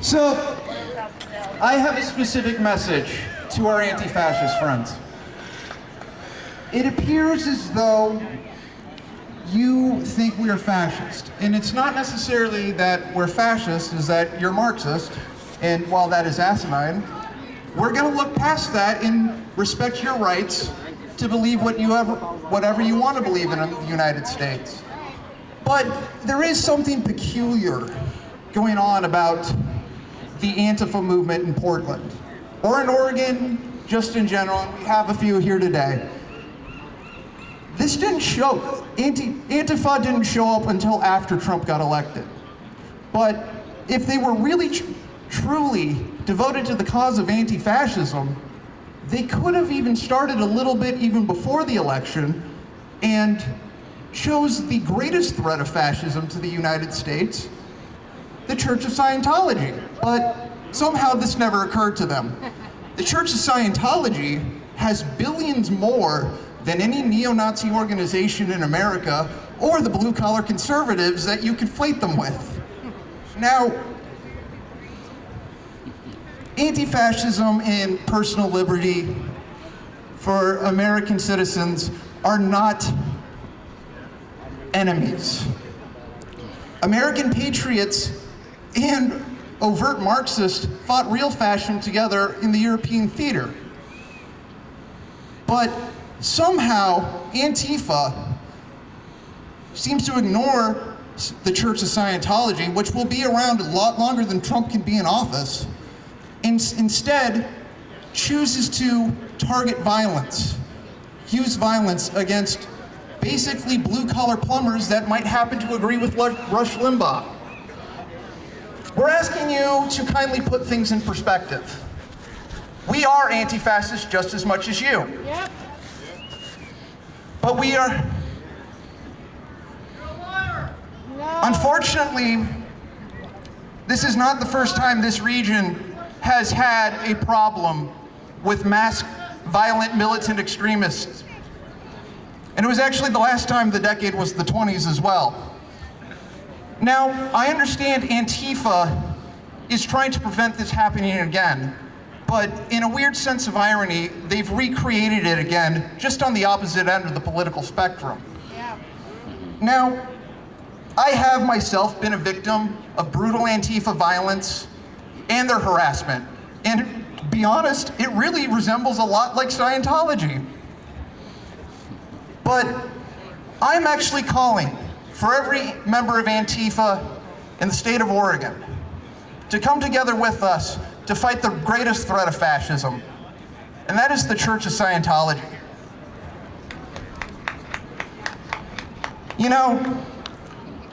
So, I have a specific message to our anti-fascist friends. It appears as though you think we are fascist. And it's not necessarily that we're fascist, it's that you're Marxist. And while that is asinine, we're going to look past that and respect your rights to believe whatever you want to believe in the United States. But there is something peculiar going on about the Antifa movement in Portland, or in Oregon, just in general. We have a few here today. This didn't show, Antifa didn't show up until after Trump got elected. But if they were really truly devoted to the cause of anti-fascism, they could have even started a little bit even before the election and chose the greatest threat of fascism to the United States, the Church of Scientology. But somehow this never occurred to them. The Church of Scientology has billions more than any neo-Nazi organization in America or the blue-collar conservatives that you conflate them with. Now, anti-fascism and personal liberty for American citizens are not enemies. American patriots and overt Marxists fought real fascism together in the European theater. But somehow, Antifa seems to ignore the Church of Scientology, which will be around a lot longer than Trump can be in office, and instead chooses to target violence, use violence against basically blue-collar plumbers that might happen to agree with Rush Limbaugh. We're asking you to kindly put things in perspective. We are anti-fascist just as much as you. Yep. But we are, unfortunately, this is not the first time this region has had a problem with mass violent militant extremists. And it was actually the last time the decade was the 20s as well. Now, I understand Antifa is trying to prevent this happening again, but in a weird sense of irony, they've recreated it again, just on the opposite end of the political spectrum. Yeah. Now, I have myself been a victim of brutal Antifa violence and their harassment. And to be honest, it really resembles a lot like Scientology. But I'm actually calling for every member of Antifa in the state of Oregon to come together with us to fight the greatest threat of fascism, and that is the Church of Scientology. You know,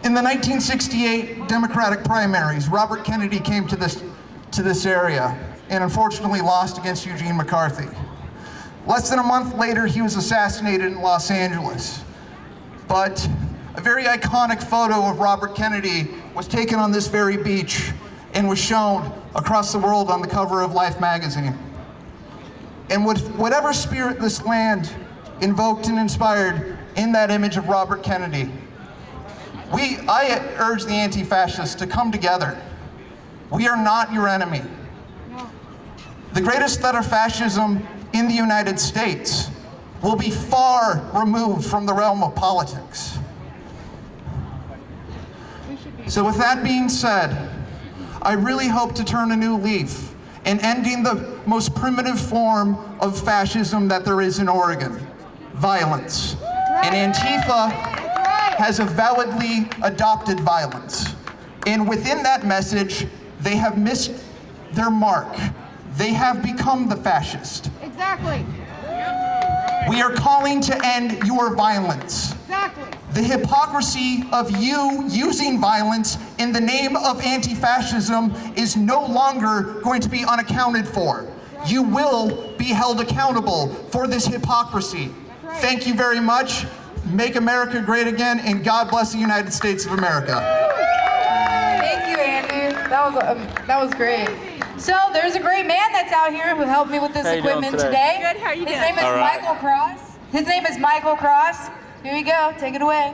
in the 1968 Democratic primaries, Robert Kennedy came to this area and unfortunately lost against Eugene McCarthy. Less than a month later, he was assassinated in Los Angeles. But a very iconic photo of Robert Kennedy was taken on this very beach and was shown across the world on the cover of Life magazine. And with whatever spirit this land invoked and inspired in that image of Robert Kennedy, I urge the anti-fascists to come together. We are not your enemy. The greatest threat of fascism in the United States will be far removed from the realm of politics. So with that being said, I really hope to turn a new leaf in ending the most primitive form of fascism that there is in Oregon, violence. And Antifa has avowedly adopted violence. And within that message, they have missed their mark. They have become the fascist. Exactly. We are calling to end your violence. Exactly. The hypocrisy of you using violence in the name of anti-fascism is no longer going to be unaccounted for. You will be held accountable for this hypocrisy. Right. Thank you very much. Make America great again, and God bless the United States of America. Thank you, Andrew. That was great. So there's a great man that's out here who helped me with this equipment today. Good. How are you His doing? name is Michael Cross. His name is Michael Cross. Here you go. Take it away.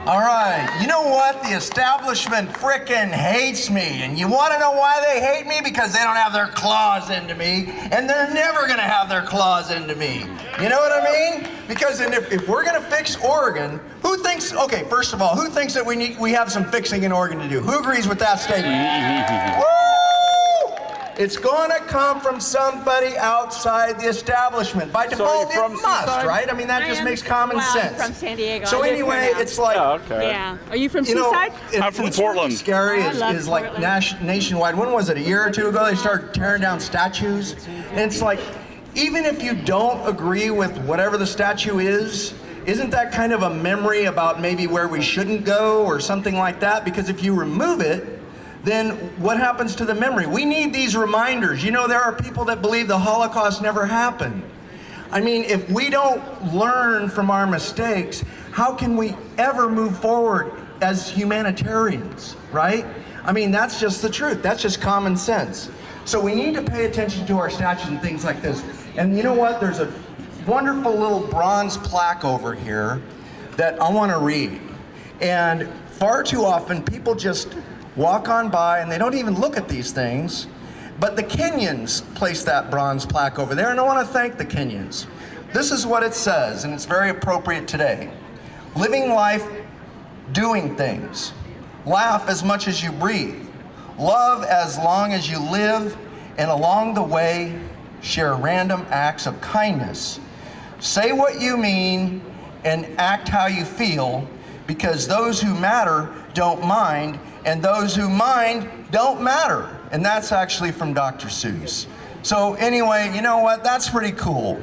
All right, you know what? The establishment frickin' hates me. And you want to know why they hate me? Because they don't have their claws into me. And they're never going to have their claws into me. You know what I mean? Because if we're going to fix Oregon, who thinks, okay, first of all, who thinks that we have some fixing in Oregon to do? Who agrees with that statement? Woo! It's going to come from somebody outside the establishment. By default, it must, right? I mean, that just makes common sense. From San Diego. So anyway, it's like, Yeah. Are you from Seaside? I'm from Portland. What's really scary I is love like Portland. nationwide. When was it? A year or two ago, they started tearing down statues, and it's like, even if you don't agree with whatever the statue is, isn't that kind of a memory about maybe where we shouldn't go or something like that? Because if you remove it, then what happens to the memory? We need these reminders. You know, there are people that believe the Holocaust never happened. I mean, if we don't learn from our mistakes, how can we ever move forward as humanitarians, right? I mean, that's just the truth. That's just common sense. So we need to pay attention to our statues and things like this. And you know what? There's a wonderful little bronze plaque over here that I want to read. And far too often, people just walk on by and they don't even look at these things. But the Kenyans placed that bronze plaque over there, and I want to thank the Kenyans. This is what it says, and it's very appropriate today. Living life, doing things. Laugh as much as you breathe. Love as long as you live, and along the way, share random acts of kindness. Say what you mean and act how you feel, because those who matter don't mind, and those who mind don't matter. And that's actually from Dr. Seuss. So anyway, you know what? That's pretty cool.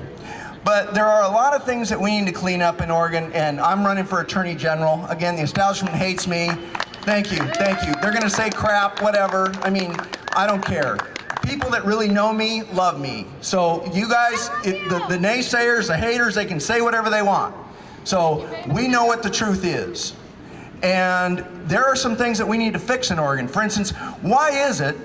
But there are a lot of things that we need to clean up in Oregon, and I'm running for Attorney General. Again, the establishment hates me. Thank you, thank you. They're gonna say crap, whatever. I mean, I don't care. People that really know me love me. So you guys, the naysayers, the haters, they can say whatever they want. So we know what the truth is. And there are some things that we need to fix in Oregon. For instance, why is it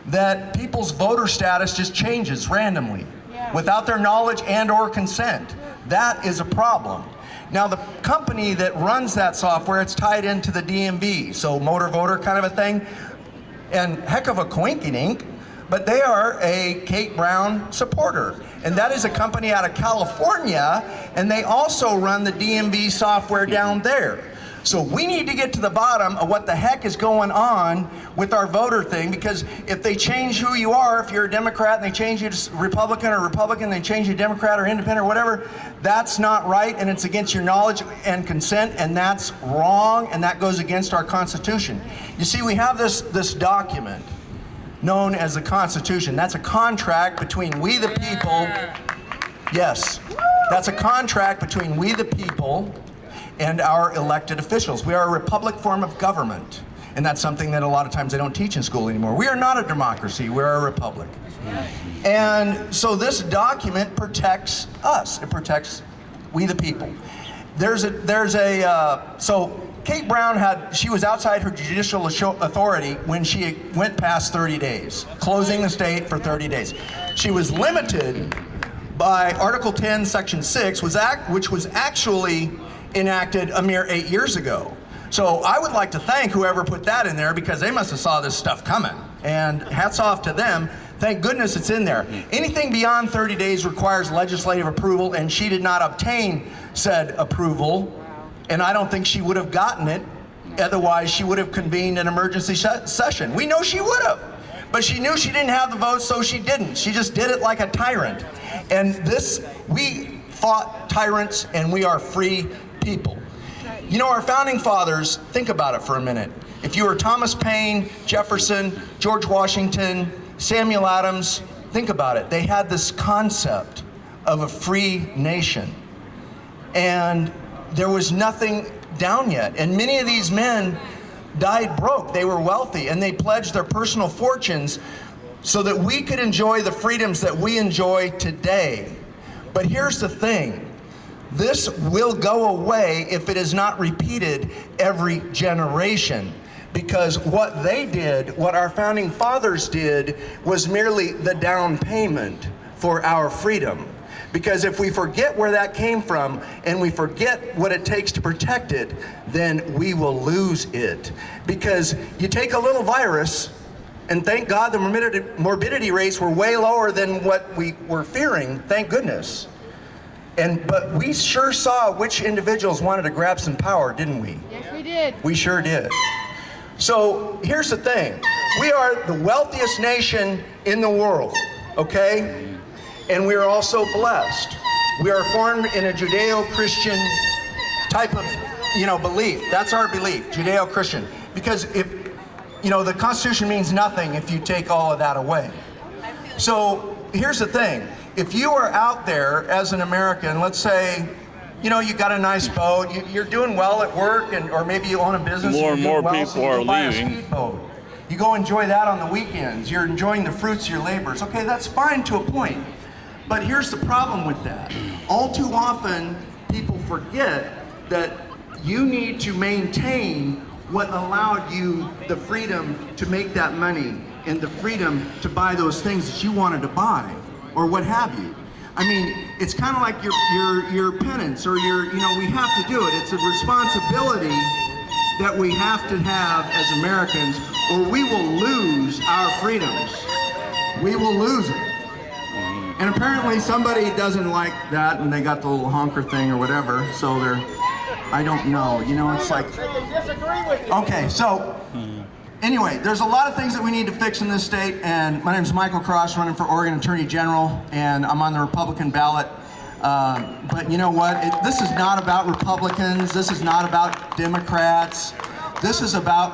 that people's voter status just changes randomly without their knowledge and or consent? That is a problem. Now the company that runs that software, it's tied into the DMV, so motor voter kind of a thing, and heck of a coinkydink, but they are a Kate Brown supporter. And that is a company out of California, and they also run the DMV software down there. So we need to get to the bottom of what the heck is going on with our voter thing, because if they change who you are, if you're a Democrat and they change you to Republican, they change you to Democrat or Independent or whatever, that's not right, and it's against your knowledge and consent, and that's wrong, and that goes against our Constitution. You see, we have this document known as the Constitution. That's a contract between we the people. Yes, that's a contract between we the people and our elected officials. We are a republic form of government, and that's something that a lot of times they don't teach in school anymore. We are not a democracy, we're a republic. And so this document protects us. It protects we the people. So Kate Brown she was outside her judicial authority when she went past 30 days, closing the state for 30 days. She was limited by Article 10, Section 6, which was actually enacted a mere 8 years ago. So I would like to thank whoever put that in there, because they must have saw this stuff coming. And hats off to them. Thank goodness it's in there. Anything beyond 30 days requires legislative approval, and she did not obtain said approval. And I don't think she would have gotten it. Otherwise, she would have convened an emergency session. We know she would have. But she knew she didn't have the votes, so she didn't. She just did it like a tyrant. And we fought tyrants, and we are free people. You know, our founding fathers, think about it for a minute. If you were Thomas Paine, Jefferson, George Washington, Samuel Adams, think about it. They had this concept of a free nation. And there was nothing down yet. And many of these men died broke. They were wealthy, and they pledged their personal fortunes so that we could enjoy the freedoms that we enjoy today. But here's the thing. This will go away if it is not repeated every generation, because what they did, what our founding fathers did, was merely the down payment for our freedom. Because if we forget where that came from and we forget what it takes to protect it, then we will lose it. Because you take a little virus, and thank God the morbidity rates were way lower than what we were fearing, thank goodness. But we sure saw which individuals wanted to grab some power, didn't we? Yes, we did. We sure did. So here's the thing. We are the wealthiest nation in the world, okay? And we are also blessed. We are formed in a Judeo-Christian type of, belief. That's our belief, Judeo-Christian. Because if, the Constitution means nothing if you take all of that away. So here's the thing. If you are out there as an American, let's say, you got a nice boat, you're doing well at work, or maybe you own a business. More and more people so you are go buy leaving. A speedboat. You go enjoy that on the weekends. You're enjoying the fruits of your labors. Okay, that's fine to a point. But here's the problem with that. All too often, people forget that you need to maintain what allowed you the freedom to make that money and the freedom to buy those things that you wanted to buy, or what have you. I mean, it's kind of like your penance, or we have to do it. It's a responsibility that we have to have as Americans, or we will lose our freedoms. We will lose it. And apparently somebody doesn't like that, and they got the little honker thing or whatever, so they're, I don't know, it's like, okay, so anyway, there's a lot of things that we need to fix in this state, and my name is Michael Cross, running for Oregon Attorney General, and I'm on the Republican ballot. But you know what? This is not about Republicans. This is not about Democrats. This is about